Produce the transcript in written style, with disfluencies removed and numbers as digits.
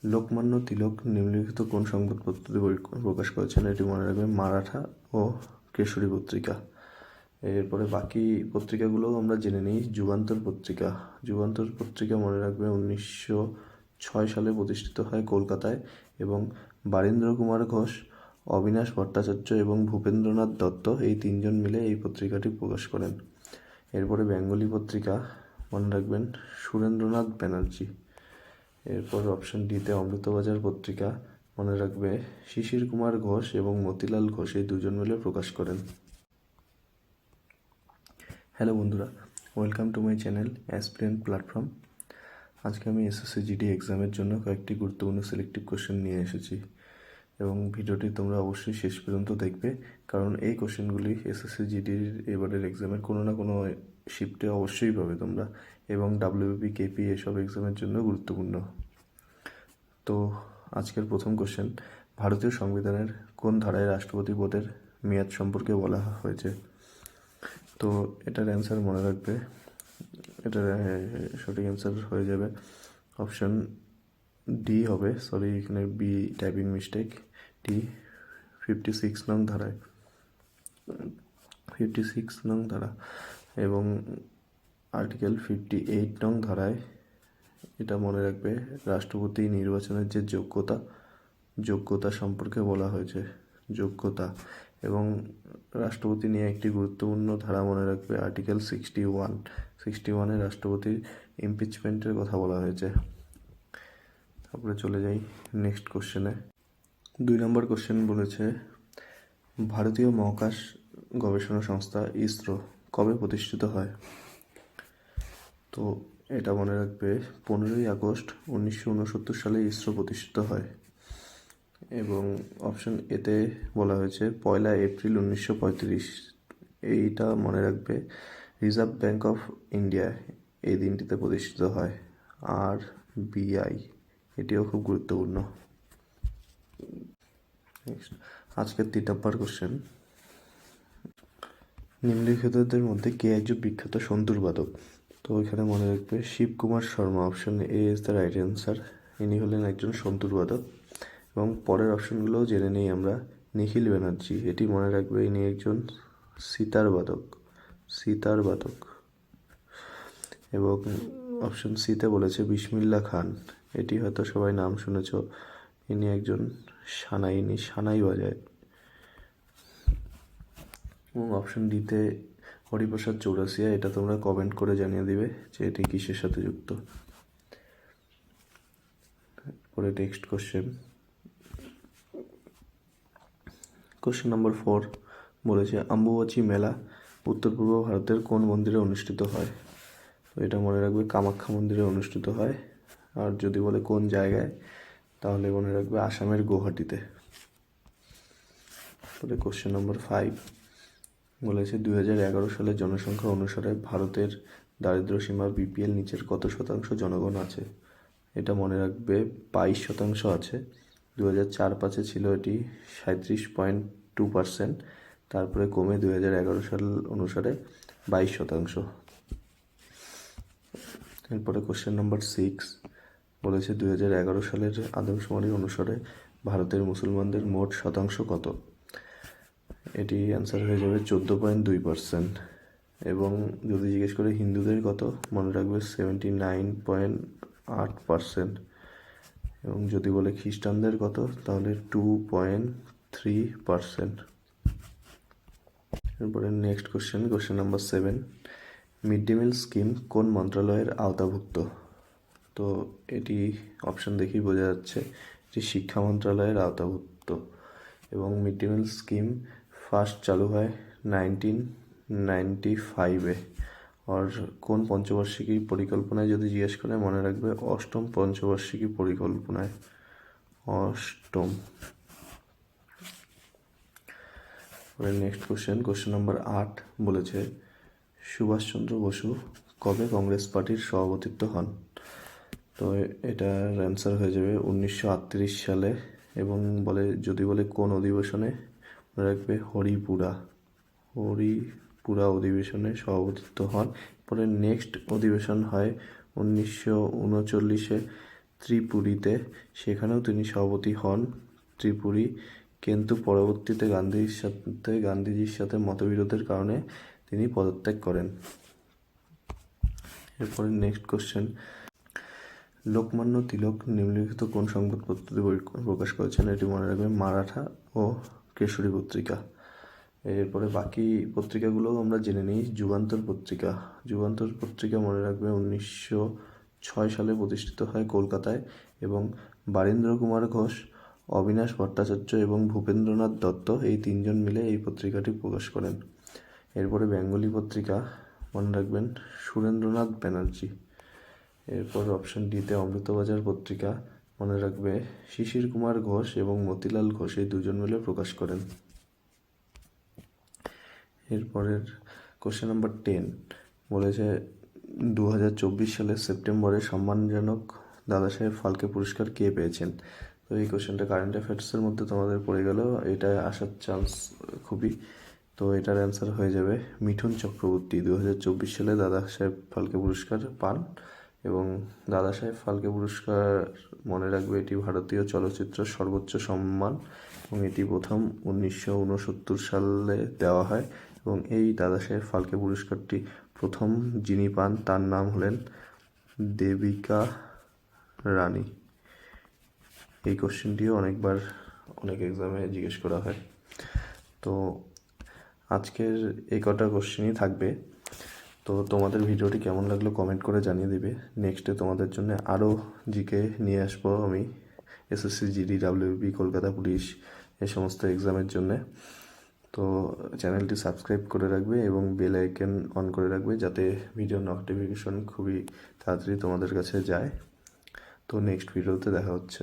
লোকমান্য তিলক নিম্নলিখিত কোন সংবাদপত্রটি প্রকাশ করেছেন? এটি মনে রাখবে মারাঠা ও কেশরী পত্রিকা। এরপরে বাকি পত্রিকাগুলোও আমরা জেনে নিই। যুগান্তর পত্রিকা মনে রাখবে 1906 সালে প্রতিষ্ঠিত হয় কলকাতায় এবং বারীন্দ্র কুমার ঘোষ, অবিনাশ ভট্টাচার্য এবং ভূপেন্দ্রনাথ দত্ত এই তিনজন মিলে এই পত্রিকাটি প্রকাশ করেন। এরপরে বেঙ্গলি পত্রিকা মনে রাখবেন সুরেন্দ্রনাথ ব্যানার্জি। এরপর অপশন ডিতে অমৃতবাজার পত্রিকা মনে রাখবে শিশির কুমার ঘোষ এবং মতিলাল ঘোষ এই দুজন মিলে প্রকাশ করেন। হ্যালো বন্ধুরা, welcome to my channel aspirant platform. আজকে আমি এসএসসি জিডি এক্সামের জন্য কয়েকটি গুরুত্বপূর্ণ সিলেক্টিভ কোশ্চেন নিয়ে এসেছি এবং ভিডিওটি তোমরা অবশ্যই শেষ পর্যন্ত দেখবে, কারণ এই কোশ্চেনগুলি এসএসসি জিডির এবারের এক্সামের কোনো না কোনো শিফটে অবশ্যই পাবে তোমরা, এবং ডাব্লিউবিপি, কেপি এসব এক্সামের জন্য গুরুত্বপূর্ণ। তো আজকের প্রথম কোশ্চেন, ভারতীয় সংবিধানের কোন ধারায় রাষ্ট্রপতি পদের মেয়াদ সম্পর্কে বলা হয়েছে? তো এটার অ্যান্সার মনে রাখবে, এটার সঠিক অ্যান্সার হয়ে যাবে অপশন ডি হবে, সরি এখানে বি টাইপিং মিস্টেক, ডি 56 নং ধারায়, 56 নং ধারা এবং আর্টিকেল 58 নং ধারায় এটা মনে রাখবে রাষ্ট্রপতি নির্বাচনের যে যোগ্যতা সম্পর্কে বলা হয়েছে, যোগ্যতা। এবং রাষ্ট্রপতি নিয়ে একটি গুরুত্বপূর্ণ ধারা মনে রাখবে আর্টিকেল 61 রাষ্ট্রপতির ইমপিচমেন্টের কথা বলা হয়েছে। তারপরে চলে যাই নেক্সট কোশ্চেনে। 2 নম্বর কোশ্চেন বলেছে ভারতীয় মহাকাশ গবেষণা সংস্থা ইসরো কবে প্রতিষ্ঠিত হয়? তো এটা মনে রাখবে 15ই আগস্ট 1969 সালে ইসরো প্রতিষ্ঠিত হয়। এবং অপশন এতে বলা হয়েছে 1 এপ্রিল 1935। এইটা মনে রাখবে রিজার্ভ ব্যাঙ্ক অফ ইন্ডিয়া এই দিনটিতে প্রতিষ্ঠিত হয়। আর বিআই, এটিও খুব গুরুত্বপূর্ণ। নেক্সট আজকের 3 নম্বর কোশ্চেন, নিম্নলিখিতদের মধ্যে কে একজন বিখ্যাত সন্তুর বাদক? তো এখানে মনে রাখবে Shivakumar Sharma, option A is the right answer. ইনি হলেন একজন সন্তুর বাদক। এবং পরের অপশনগুলোও জেনে নিই আমরা। নিখিল ব্যানার্জি, এটি মনে রাখবে ইনি একজন সিতার বাদক। এবং অপশন সিতে বলেছে বিসমিল্লাহ খান, এটি হয়তো সবাই নাম শুনেছ, ইনি একজন সানাই বাজায়। এবং অপশন ডিতে হরিপ্রসাদ চৌরাসিয়া, এটা তোমরা কমেন্ট করে জানিয়ে দিবে যে এটি কিসের সাথে যুক্ত। পরে নেক্সট কোশ্চেন নম্বর 4 বলেছে অম্বুবাচী মেলা উত্তর পূর্ব ভারতের কোন মন্দিরে অনুষ্ঠিত হয়? তো এটা মনে রাখবে কামাখ্যা মন্দিরে অনুষ্ঠিত হয়। আর যদি বলে কোন জায়গায়, তাহলে মনে রাখবে আসামের গুয়াহাটিতে। পরে কোশ্চেন নম্বর 5 বলেছে 2011 সালের জনসংখ্যা অনুসারে ভারতের দারিদ্র্য সীমা বিপিএল নিচের কত শতাংশ জনগণ আছে? এটা মনে রাখবে 22% আছে। 2004-05 ছিল এটি 37.2%, তারপরে কমে 2011 সাল অনুসারে 22%। এরপরে কোশ্চেন নম্বর 6 বলেছে 2011 সালের আদমশুমারি অনুসারে ভারতের মুসলমানদের মোট শতাংশ কত? এটি অ্যান্সার হয়ে যাবে 14.2%। এবং যদি জিজ্ঞেস করে হিন্দুদের কত, মনে রাখবে 79.8%। এবং যদি বলে খ্রিস্টানদের কত, তাহলে 2.3%। এরপরে next question number 7, mid day meal scheme কোন মন্ত্রণালয়ের আওতাভুক্ত? তো এটি অপশন দেখেই বোঝা যাচ্ছে যে শিক্ষা মন্ত্রণালয়ের আওতাভুক্ত। এবং mid day meal scheme first চালু হয় 1995-এ। আর কোন পঞ্চবার্ষিকী পরিকল্পনায় যদি জিজ্ঞেস করে, মনে রাখবে অষ্টম পঞ্চবার্ষিকী পরিকল্পনায়, অষ্টম। নেক্সট কোশ্চেন নাম্বার 8 বলেছে সুভাষচন্দ্র বসু কবে কংগ্রেস পার্টির সভাপতিত্ব হন? তো এটার অ্যান্সার হয়ে যাবে 1938 সালে। এবং যদি বলে কোন অধিবেশনে, মনে রাখবে হরিপুরা অধিবেশনে সভাপতিত্ব হন। পরে নেক্সট অধিবেশন হয় 1939-এ, ত্রিপুরীতে, সেখানেও তিনি সভাপতি হন ত্রিপুরী, কিন্তু পরবর্তীতে গান্ধীজির সাথে মতবিরোধের কারণে তিনি পদত্যাগ করেন। এরপরে নেক্সট কোশ্চেন, লোকমান্য তিলক নিম্নলিখিত কোন সংবাদপত্রটি প্রকাশ করেছেন? এটি মনে রাখবে মারাঠা ও কেশরী পত্রিকা। এরপরে বাকি পত্রিকাগুলোও আমরা জেনে নিই। যুগান্তর পত্রিকা মনে রাখবে 1906 সালে প্রতিষ্ঠিত হয় কলকাতায়, এবং বারীন্দ্র কুমার ঘোষ, অবিনাশ ভট্টাচার্য এবং ভূপেন্দ্রনাথ দত্ত এই তিনজন মিলে এই পত্রিকাটি প্রকাশ করেন। এরপরে বেঙ্গলি পত্রিকা মনে রাখবেন সুরেন্দ্রনাথ ব্যানার্জি। এরপর অপশন ডিতে অমৃতবাজার পত্রিকা মনে রাখবে শিশির কুমার ঘোষ এবং মতিলাল ঘোষ এই দুজন মিলে প্রকাশ করেন। এরপরের কোশ্চেন নাম্বার 10 বলেছে 2024 সালের সেপ্টেম্বরে সম্মানজনক দাদাসাহেব ফালকে পুরস্কার কে পেয়েছেন? তো এই কোশ্চেনটা কারেন্ট অ্যাফেয়ার্সের মধ্যে তোমাদের পড়ে গেল, এটা আসার চান্স খুবই। তো এটার অ্যান্সার হয়ে যাবে মিঠুন চক্রবর্তী। 2024 সালে দাদাসাহেব ফালকে পুরস্কার পান, এবং দাদাসাহেব ফালকে পুরস্কার মনে রাখবে এটি ভারতীয় চলচ্চিত্রের সর্বোচ্চ সম্মান, এবং এটি প্রথম 1969 সালে দেওয়া হয়। এবং এই দাদাসাহেব ফালকে পুরস্কারটি প্রথম যিনি পান তার নাম হলেন দেবিকা রানী। এই কোশ্চেনটিও অনেক এক্সামে জিজ্ঞেস করা হয়। তো আজকের এই কটা কোশ্চেনই থাকবে। তো তোমাদের ভিডিওটি কেমন লাগলো কমেন্ট করে জানিয়ে দিবে। নেক্সটে তোমাদের জন্য আরও জিকে নিয়ে আসবো আমি, SSC, GD, WB, Kolkata police এই সমস্ত এক্সামের জন্যে। তো চ্যানেলটি সাবস্ক্রাইব করে রাখবে এবং বেল আইকন অন করে রাখবে, যাতে ভিডিও নোটিফিকেশন খুবই তাড়াতাড়ি তোমাদের কাছে যায়। তো নেক্সট ভিডিওতে দেখা হচ্ছে।